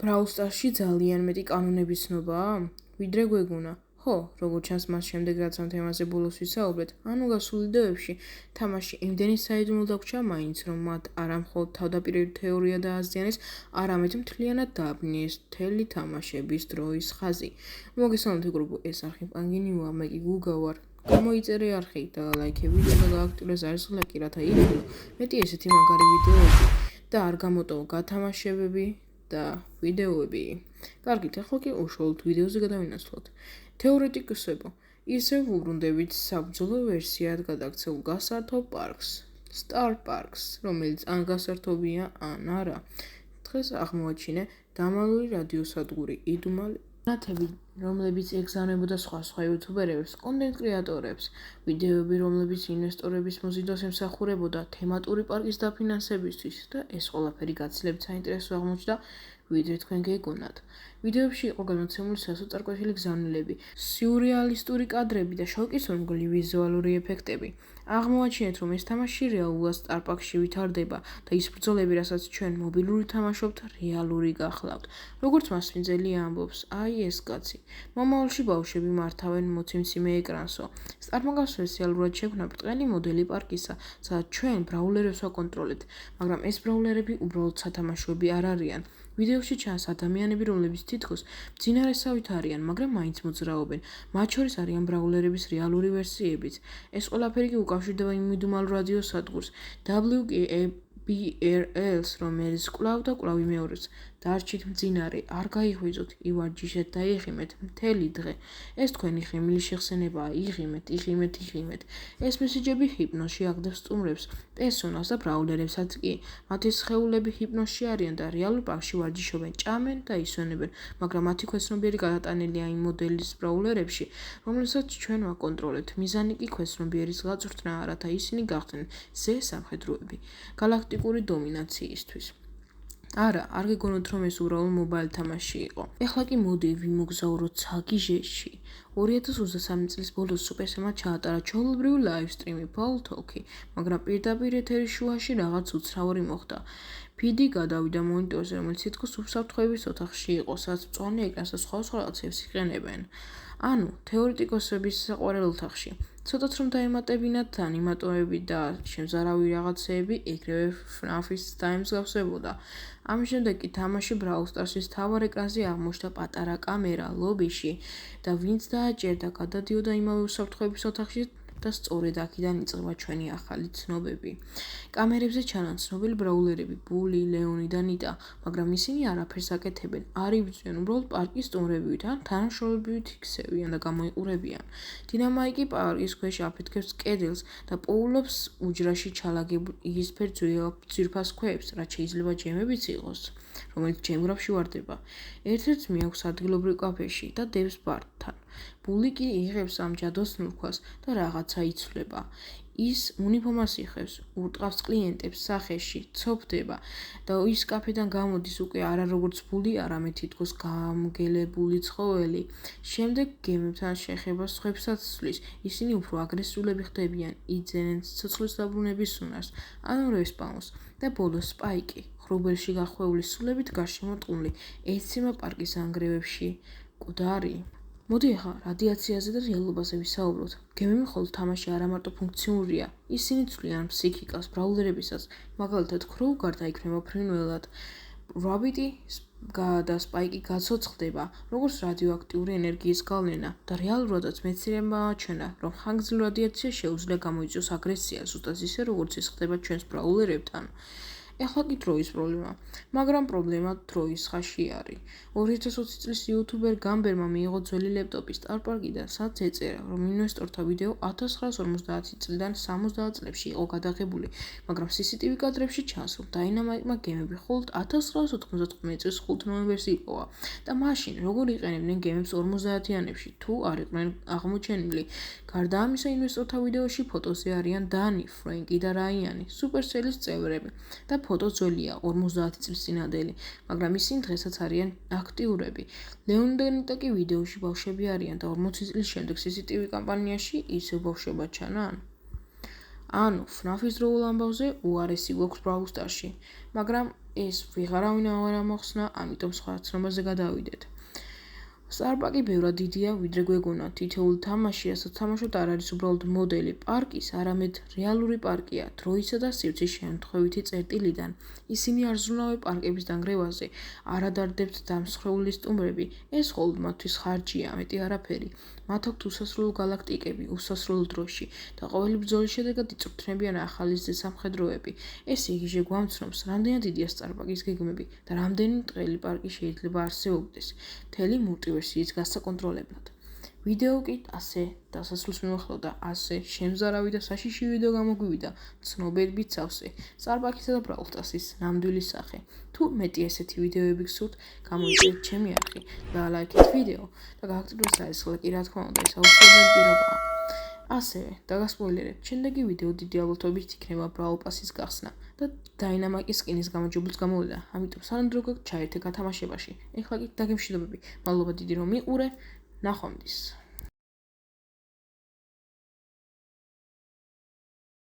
Brawl Stars-ში ძალიან მეტი კანონების ცნობაა? ვიდრე გვეგონა. ხო, როგორც ჩანს მას შემდეგ რაც ამ თემაზე ბოლოს ვისაუბრეთ, ანუ გასულ ვიდეოებში თამაში იმდენი საიდუმლო დაგვრჩა მაინც, რომ მათ არა მხოლოდ თავდაპირველი თეორია დააზიანეს, არამედ მთლიანად დააბნიეს მთელი თამაშების დროის ხაზი. მოგესალმებით გრუპო, ეს არხი პანგინიუა, მე კი გუგა ვარ. გამოიწერე არხი და ლაიქე ვიდეო და გააქტიურე ზარისხლაკი, რათა იგულო მეტი ესეთი მაგარი ვიდეოები და არ გამოტოვო გათამაშებები და ვიდეოები. კარგით, ახლა კი უშუალოდ ვიდეოზე გადავინაცვლოთ. თეორეტიკოსებო, ისევ ვუბრუნდებით საბრძოლო ვერსიად გადაქცეულ გასართობ პარკს, Star Parks, რომელიც ან გასართობია, ან არა. დღეს აღმოაჩინე დამალული რადიოსადგური იდუმალი ნათები, რომლებიც ეგზავნებოდა სხვა იუთუბერებს, კონტენტ კრეატორებს, ვიდეოები, რომლებიც ინვესტორების მოზიდვას ემსახურებოდა თემატური პარკის დაფინანსებისთვის და ეს ყველაფერი გაცილებით საინტერესო აღმოჩნდა, ვიდრე თქვენ გეგონათ. ვიდეოებში იყო გადმოცემული სასოწარკვეთილი გზავნილები, სიურრეალისტური კადრები და შოკისმგლი ვიზუალური ეფექტები. აღმოაჩინეთ, რომ ეს თამაში რეალურად Star Parks-ში ვითარდება და ის ბრძოლები, რასაც ჩვენ მობილური თამაშობთ, რეალური გახლავთ. როგორც მასპინძელი ამბობს, აი ეს კაცი. მომავალში ბავშვები მართავენ მოციმციმე ეკრანსო. Star Parks სპეციალურად შექმნა ბრტყელი მოდელი პარკისა, სადაც ჩვენ ბრაულერებს ვაკონტროლებთ, მაგრამ ეს ბრაულერები უბრალოდ სათამაშოები არ არიან. ვიდეოში ჩანს ადამიანები, რომლებიც თითქოს მძინარესავით არიან, მაგრამ მაინც მოძრაობენ. მათ შორის არიან ბრაულერების რეალური ვერსიებიც. ეს ყველაფერი კი უკავშირდება იმ მიდუმალ რადიოსადგურს WABRL-ს, რომელიც კვლავ და კვლავ იმეორებს. დარჩით მძინარე, არ გაიღვიძოთ, ივარჯიშეთ და იღიმეთ მთელი დღე. ეს თქვენი ხემილი შეხსენებაა, იღიმეთ. ეს მესიჯები ჰიპნოზში აგდებს სტუმრებს, პერსონალს და ბრაულერებსაც კი. მათი სხეულები ჰიპნოზში არიან და რეალურ პარკში ვარჯიშობენ, ჭამენ და ისვენებენ, მაგრამ მათი ქვეცნობიერი გადატანილია იმ მოდელის ბრაულერებში, რომელსაც ჩვენ ვაკონტროლებთ. მიზანი კი ქვეცნობიერის გაწვრთნაა, რათა ისინი გახდნენ ზე სამხედროები galaktikuri dominatsiისთვის. არა, არ გეგონოთ, რომ ეს უბრალოდ მობაილ თამაში იყო. ეხლა კი მოდი ვიმოგზაუროთ საგიჟეში. 2023 წლის ბოლოს სუპერსემმა ჩაატარა ჩვეულებრივი ლაივსტრიმი Paul Talk-ი, მაგრამ პირდაპირ ეთერის შუაში რაღაც უცნაური მოხდა. ფიდი გადავიდა მონიტორზე, რომელიც თითქოს უსაფრთხოების ოთახში იყო, სადაც მწვანე ეკრანს და სხვა რაღაცებს იყენებენ. ანუ, თეორეტიკოსების საყვარელ ოთახში. ცოტაც რომ დაემატებინათ ანიმატორები და შემზარავი რაღაცეები, ეგრევე FNAF-ის დაემსგავსებოდა. ამის შემდეგ კი თამაში Brawl Stars-ის მთავარ ეკრანზე აღმოჩნდა პატარა კამერა ლობიში და ვინც დააჭერდა, გადადიოდა იმავე უსაფრთხოების ოთახში და სწორედ აქედან იწყება ჩვენი ახალი ცნობები. კამერებზე ჩანან ცნობილი ბრაულერები, ბული, ლეონი და ნიტა, მაგრამ ისინი არაფერს აკეთებენ, არ იბრძვიან, უბრალოდ პარკის სტუმრებივით ან თანამშრომლებივით იქცევიან და გამოიყურებიან. დინამაიკი პარკის ქვეშ აფეთქებს კედელს და პოულობს უჯრაში ჩალაგებულ იგისფერ ძვირფას ქვებს, რაც შეიძლება ჯემებიც იყოს, რომელიც ჯემგრაფში ვარდება. ერთ-ერთს მიაქვს ადგილობრივ კაფეში და დევს ბართან. ბული კი იღებს ამ ჯადოსნურ ქვას და რაღაცა იცვლება. ის უნიფორმას იხევს, ურტყავს კლიენტებს სახეში, ცოფდება და ის კაფედან გამოდის უკვე არა როგორც ბული, არამედ თითქოს გამგელებული ცხოველი. შემდეგ გემებთან შეხებას სხვებსაც ცვლის. ისინი უფრო აგრესიულები ხდებიან, იძენენ ცოცხლის დაბრუნების უნარს, ანუ რესპაუნს და ბოლოს სპაიკი, ხრუბელში გახვეული სულებით გარშემორტყმული, ეცემა პარკის ანგრევებში. მკვდარი. მოდი ახლა რადიაციაზე და რეალობაზე ვისაუბროთ. გემები მხოლოდ თამაში არა მარტო ფუნქციურია, ისინი ცვლიან ფსიქიკას ბრაულერებისას, მაგალითად ქროუ გარდაიქმნება ფრინველად, რაბიტი და სპაიკი გაცოცხლდება, როგორც რადიოაქტიური ენერგიის გავლენა და რეალურადაც მეცნიერებმა აჩვენა, რომ ხანგრძლივ რადიაციას შეუძლია გამოიწვიოს აგრესია, ზუსტად ისე, როგორც ის ხდება ჩვენს ბრაულერებთან. ეხლა კი დროის პრობლემა, მაგრამ პრობლემა დროის ხაში არის. 2020 წლის იუთუბერ გამბერმა მიიღო ძველი ლეპტოპი Star Park-დან, სადაც ეწერა, რომ ინვესტორთა ვიდეო 1950 წლიდან 70 წლებში იყო გადაღებული, მაგრამ CCTV კადრებში ჩანს, რომ დაინამაიკმა გემები მხოლოდ 1995 წლის 5 ნოემბერს იპოვა და მაშინ როგორ იყენებდნენ გემებს 50-იანებში, თუ არ იყვნენ აღმოჩენილი. გარდა ამისა, ინვესტორთა ვიდეოში ფოტოზე არიან დანი, ფრენკი და რაიანი, Supercell-ის წევრები და ფოტო ძველია 50 წლის წინადელი, მაგრამ ისინი დღესაც არიან აქტიურები. ლეონი და ნიტა კი ვიდეოში ბავშვები არიან და 40 წლის შემდეგ CCTV კამპანიაში ისევ ბავშვებად ჩანან. ანუ FNAF-ის დროულ ამბავზე უარესი გვაქვს Brawl Stars-ში, მაგრამ ეს ვეღარავინ არ ამოხსნა, ამიტომ სხვა ცნობაზე გადავიდეთ. Starbucks-ი ბევრად დიდია, ვიდრე გვეგონა. თითოეული თამაში, რასაც თამაშობთ, არ არის უბრალოდ მოდელი პარკის, არამედ რეალური პარკია, დროისა და სივრცის შემთხვევითი წერტილიდან. ისინი არ ზრუნავენ პარკების დანგრევაზე, არ ადარდებთ დამსხვრეული სტუმრები. ეს მხოლოდ მათთვის ხარჯია, მეტი არაფერი. მათ აქვთ უსასრულო galaktikები, უსასრულო დროში და ყოველი ბრძოლის შედეგად იწვრთნებიან ახალი სამხედროები. ესე იგი შეგვამცნობს, რამდენად დიდია Starbucks-ის გეგმები და რამდენი ბრტყელი პარკი შეიძლება არსებობდეს. მთელი მულტივერსიით გასაკონტროლებლად. ვიდეო კი ასე დასასრულს მიმოხილავდა, ასე შემზარავი და საშიში ვიდეო გამოგვივიდა, ცნობებით სავსე, Starbucks-ისა და Brawl Stars-ის ნამდვილი სახე. თუ მეტი ესეთი ვიდეოები გსურთ, გამოიწერეთ ჩემი არხი, ლაიქეთ ვიდეო და გააქტიუროთ საერცხლე კი რა თქმა უნდა, ეს აუცილებელი პირობაა. ასევე დაგასპოილერეთ, შემდეგი ვიდეო დიდი ალბათობით იქნება Brawl Pass-ის გახსნა და Dynamite-ის სკინის გამარჯვებულს გამოვიდა, ამიტომ სანამ დროგა ჩაერთე გათამაშებაში. ეხლა კი დაგემშვიდობები. მადლობა დიდი რომ მიყურე. ნახვამდის.